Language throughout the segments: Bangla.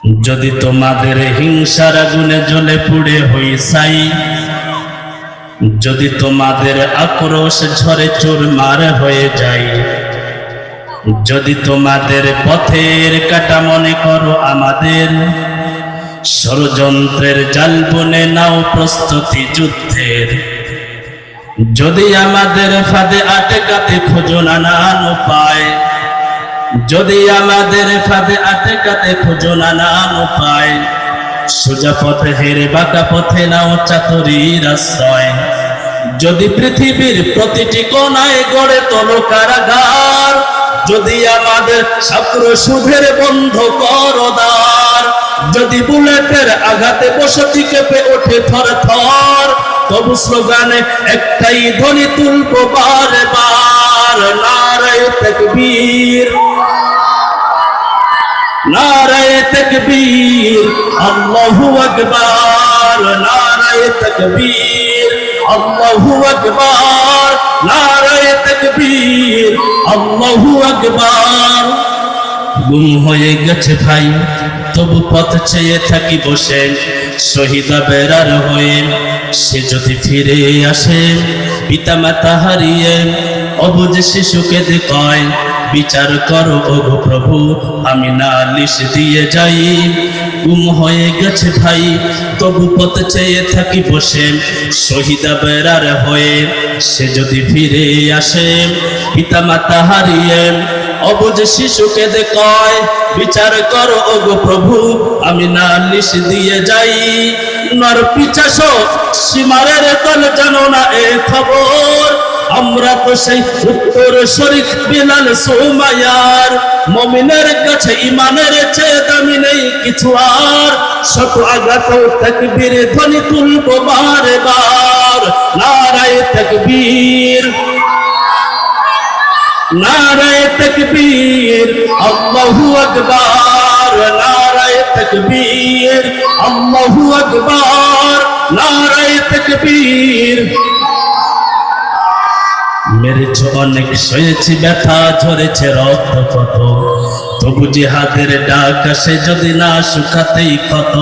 যদি তোমাদের হিংসার আগুনে জ্বলে পুড়ে হই ছাই, যদি তোমাদের আক্রোশ ঝরে চুরমার হয়ে যায়, যদি তোমাদের পথের কাটা মনে করো আমাদের, ষড়যন্ত্রের জাল বুনে নাও প্রস্তুতি যুদ্ধের। যদি আমাদের ফাঁদে আটকাতে খোঁজো নানান উপায়, যদি আমাদের ফাঁদে আটকাতে খোঁজো নানান উপায়, সোজা পথে হেরে বাঁকা পথে নাও চাতুরীর আশ্রয়। যদি পৃথিবীর প্রতিটি কোণায় গড়ে তোলো কারাগার, যদি আমাদের ছাত্র সুধের বন্ধ করো দ্বার, যদি বুলেটের আঘাতে বসতি কেঁপে ওঠে থর থর, তবু স্লোগানে একটাই ধ্বনি তুলবো বারে বার, নারায়ে তাকবীর, নারায়ে তাকবীর, আল্লাহু আকবার, নারায়ে তাকবীর, আল্লাহু আকবার, নারায়ে তাকবীর, আল্লাহু আকবার। গুম হয়ে গেছে ভাই, তবু পথ চেয়ে থাকি বসে, শহীদা বেরার হয়ে সে যদি ফিরে আসে, পিতা মাতা হারিয়ে অবুঝ শিশুকে দেখায়, বিচার করো ওগো প্রভু, আমি নালিশ দিয়ে যাই। গুম হয়ে গেছে ভাই, তবু পথ চেয়ে থাকি বসে, শহীদা বেরার হয়ে সে যদি ফিরে আসে, পিতা মাতা হারিয়ে অবুঝ শিশুকে দেখায়, বিচার করো ওগো প্রভু, আমি নালিশ দিয়ে যাই। নর পিচাস সীমারের দল জানো না এ খবর, আমরা তো সেই উত্তর শরীফ বিলাল সুমাইয়ার। মুমিনের কাছে ইমানের চেয়ে দামি নেই কিছু আর, শত আঘাত তাকবীর ধ্বনি তুলবো বারে বার, নারায়ে তাকবীর, নারায়ে তাকবীর, আল্লাহু আকবার, নারায়ে তাকবীর, আল্লাহু আকবার, নারায়ে তাকবীর। মেরেছে অনেক, সয়েছি ব্যথা, ঝরেছে রক্ত কত, তবু জিহাদের ডাক আসে যদি না শুকাতেই ক্ষত।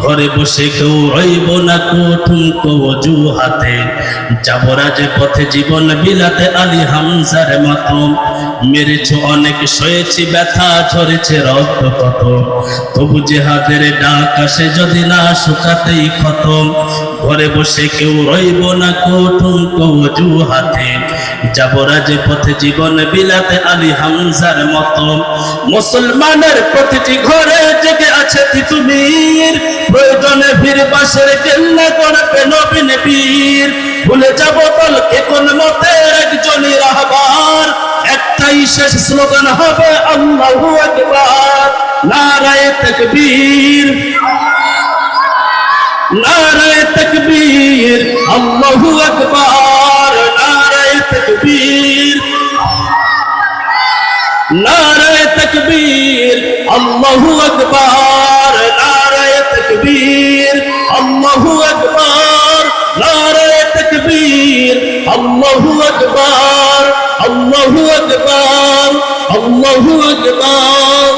ঘরে বসে কেউ রইব না কুঠুমকো অজুহাতে, যাবো রাজে পথে জীবন বিলাতে আলী হামজার মতো। মেরেছ অনেক, সয়েছি ব্যথা, ঝরেছে রক্ত কত, তবু জিহাদের ডাক আসে যদি না শুকাতেই ক্ষত। ঘরে বসে কেউ রইব না কুঠুমকো অজুহাতে, যাবো রাজে পথে জীবন বিলাতে আলী হামজার মতো। মুসলমানের প্রতিটি ঘরে জেগে আছে তিতুমির, প্রয়োজনে বীর বাসের কেল্লা করবে নবীন বীর। ভুলে যাব দলকে কোন মতের একজনই রাহবার, একটাই শেষ স্লোগান হবে আল্লাহু আকবার, নারায়ে তাকবীর, নারায়ে তাকবীর, আল্লাহু আকবার, নারায়ে তাকবীর, নারায়ে তাকবীর, আল্লাহু আকবার, নারায়ে তাকবীর, আল্লাহু আকবার, নারায়ে তাকবীর, আল্লাহু আকবার, আল্লাহু আকবার, আল্লাহু আকবার।